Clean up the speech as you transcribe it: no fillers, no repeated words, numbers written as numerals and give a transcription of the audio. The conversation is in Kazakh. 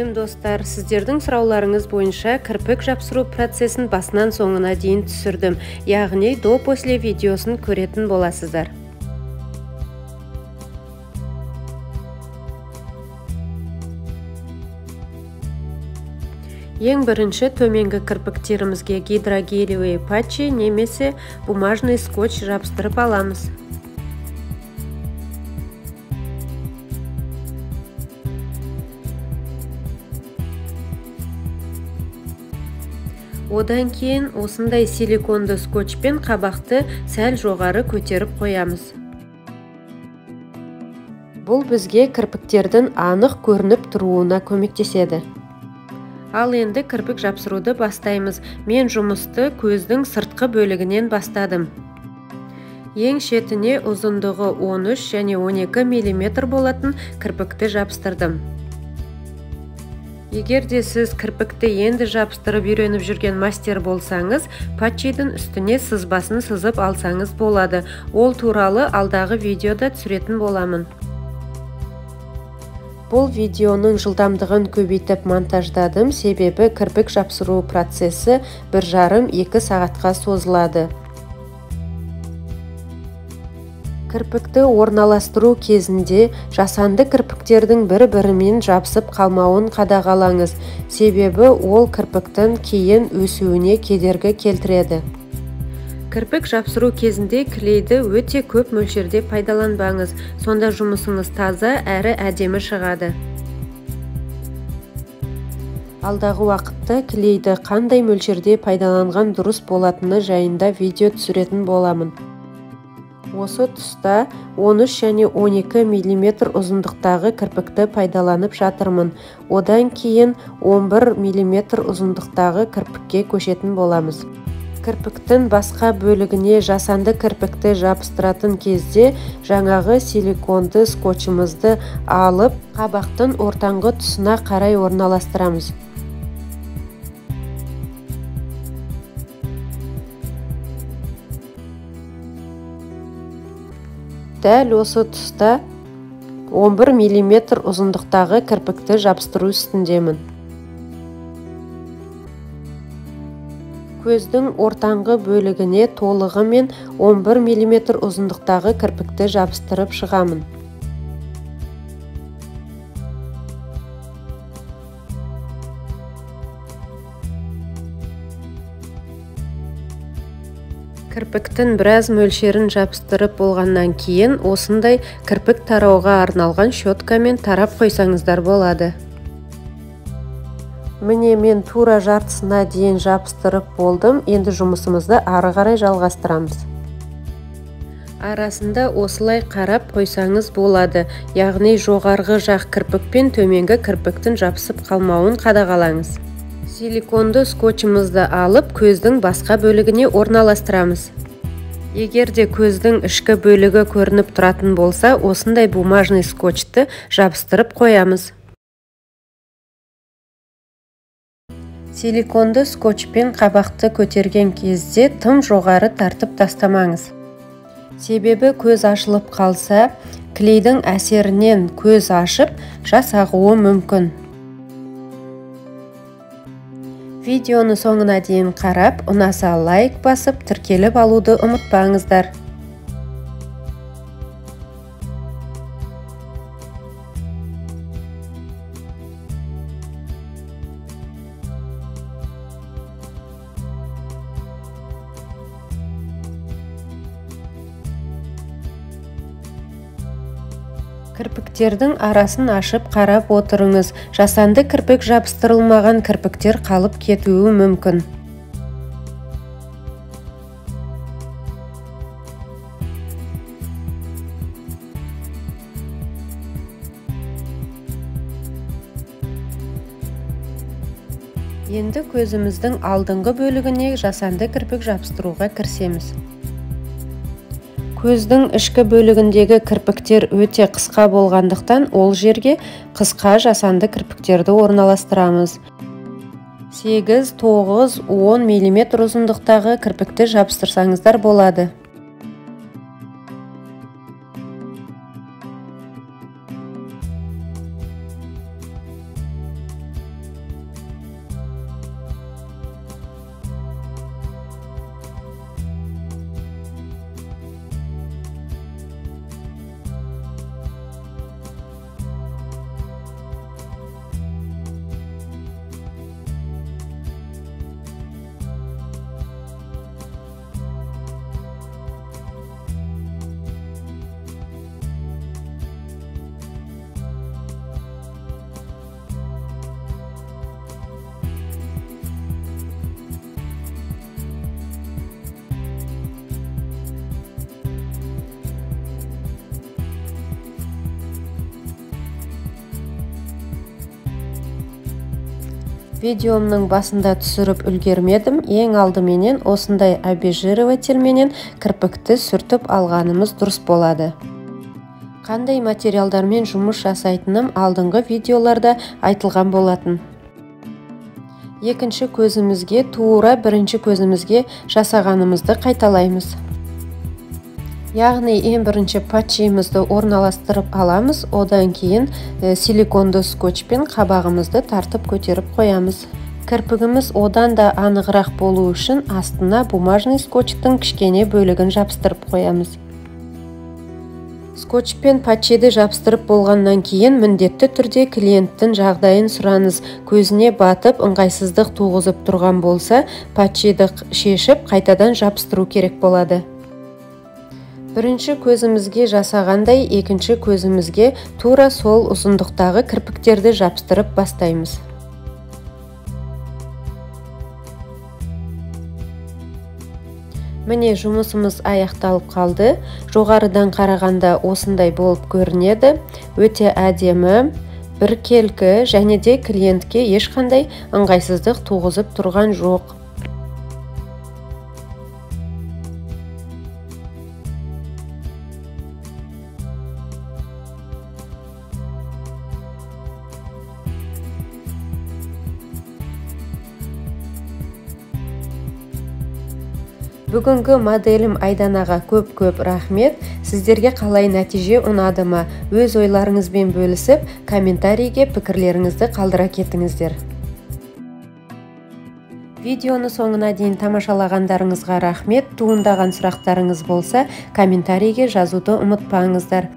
Сәлем достар, сіздердің сұрауларыңыз бойынша кірпік жапсыру процесін басынан соңына дейін түсірдім, яғни до после видеосын көретін боласыздар. Ең бірінші төменгі кірпіктерімізге гидрогелевый патчи немесе бумажный скотч жабыстырып аламыз. Одан кейін осындай силиконды скотчпен қабақты сәл жоғары көтеріп қоямыз. Бұл бізге кірпіктердің анық көрініп тұруына көмектеседі. Ал енді кірпік жапсыруды бастаймыз. Мен жұмысты көздің сыртқы бөлігінен бастадым. Ең шетіне ұзындығы 13 және 12 мм болатын кірпікті жабыстырдым. Егер де сіз кірпікті енді жабыстырып үйреніп жүрген мастер болсаңыз, патчидің үстіне сызбасын сызып алсаңыз болады. Ол туралы алдағы видеода түсіретін боламын. Бұл видеоның жылдамдығын көбейтіп монтаждадым, себебі кірпік жапсыру процесі 1,5-2 сағатқа созылады. Кірпікті орналастыру кезінде жасанды кірпіктердің бір-бірімен жабысып қалмауын қадағалаңыз, себебі ол кірпіктің кейін өсуіне кедергі келтіреді. Кірпік жапсыру кезінде клейді өте көп мөлшерде пайдаланбаңыз, сонда жұмысыңыз таза әрі әдемі шығады. Алдағы уақытта клейді қандай мөлшерде пайдаланған дұрыс болатыны жайында видео түсіретін боламын. Осы тұста 13 және 12 мм ұзындықтағы кірпікті пайдаланып жатырмын. Одан кейін 11 мм ұзындықтағы кірпікке көшетін боламыз. Кірпіктің басқа бөлігіне жасанды кірпікті жабыстыратын кезде жаңағы силиконды скотчымызды алып, қабақтың ортаңғы тұсына қарай орналастырамыз. Дәл осы тұста 11 мм ұзындықтағы кірпікті жабыстыру үстіндемін. Көздің ортаңғы бөлігіне толығымен 11 мм ұзындықтағы кірпікті жабыстырып шығамын. Кірпіктің біраз мөлшерін жабыстырып болғаннан кейін осындай кірпік тарауға арналған щеткамен тарап қойсаңыздар болады. Міне мен тура жартысына дейін жабыстырып болдым, енді жұмысымызды ары қарай жалғастырамыз. Арасында осылай қарап қойсаңыз болады, яғни жоғарғы жақ кірпік пен төменгі кірпіктің жабысып қалмауын қадағалаңыз. Силиконды скотчымызды алып, көздің басқа бөлігіне орналастырамыз. Егер де көздің ішкі бөлігі көрініп тұратын болса, осындай бумажный скотчты жабыстырып қоямыз. Силиконды скотчпен қабақты көтерген кезде тым жоғары тартып тастамаңыз. Себебі көз ашылып қалса, клейдің әсерінен көз ашып, жас ағуы мүмкін. Видеоны соңына дейін қарап, ұнаса лайк басып, тіркеліп алуды ұмытпаңыздар. Кірпіктердің арасын ашып қарап отырыңыз. Жасанды кірпік жабыстырылмаған кірпіктер қалып кетуі мүмкін. Енді көзіміздің алдыңғы бөлігіне жасанды кірпік жабыстыруға кірісеміз. Көздің ішкі бөлігіндегі кірпіктер өте қысқа болғандықтан ол жерге қысқа жасанды кірпіктерді орналастырамыз. 8, 9, 10 мм ұзындықтағы кірпікті жабыстырсаңыздар болады. Видеомның басында түсіріп үлгермедім. Ең алдыменен осындай обезжиривательменен кірпікті сүртіп алғанымыз дұрыс болады. Қандай материалдармен жұмыс жасайтыным алдыңғы видеоларда айтылған болатын. Екінші көзімізге тура бірінші көзімізге жасағанымызды қайталаймыз. Яғни ең бірінші патчиімізді орналастырып аламыз, одан кейін силиконды скотчпен қабағымызды тартып көтеріп қоямыз. Кірпігіміз одан да анығырақ болу үшін астына бумажный скотчтың кішкене бөлігін жабыстырып қоямыз. Скотчпен патчиді жабыстырып болғаннан кейін міндетті түрде клиенттің жағдайын сұраңыз. Көзіне батып, ыңғайсыздық туғызып тұрған болса, патчиді шешіп, қайтадан жабыстыру керек болады. Бірінші көзімізге жасағандай, екінші көзімізге тура сол ұзындықтағы кірпіктерді жабыстырып бастаймыз. Міне жұмысымыз аяқталып қалды. Жоғарыдан қарағанда осындай болып көрінеді. Өте әдемі, біркелкі және де клиентке ешқандай ыңғайсыздық туғызып тұрған жоқ. Бүгінгі моделім Айданаға көп рахмет. Сіздерге қалай нәтиже ұнады ма? Өз ойларыңызбен бөлісіп, комментарийге пікірлеріңізді қалдыра кетіңіздер. Видеоны соңына дейін тамашалағандарыңызға рахмет. Туындаған сұрақтарыңыз болса, комментарийге жазуды ұмытпаңыздар.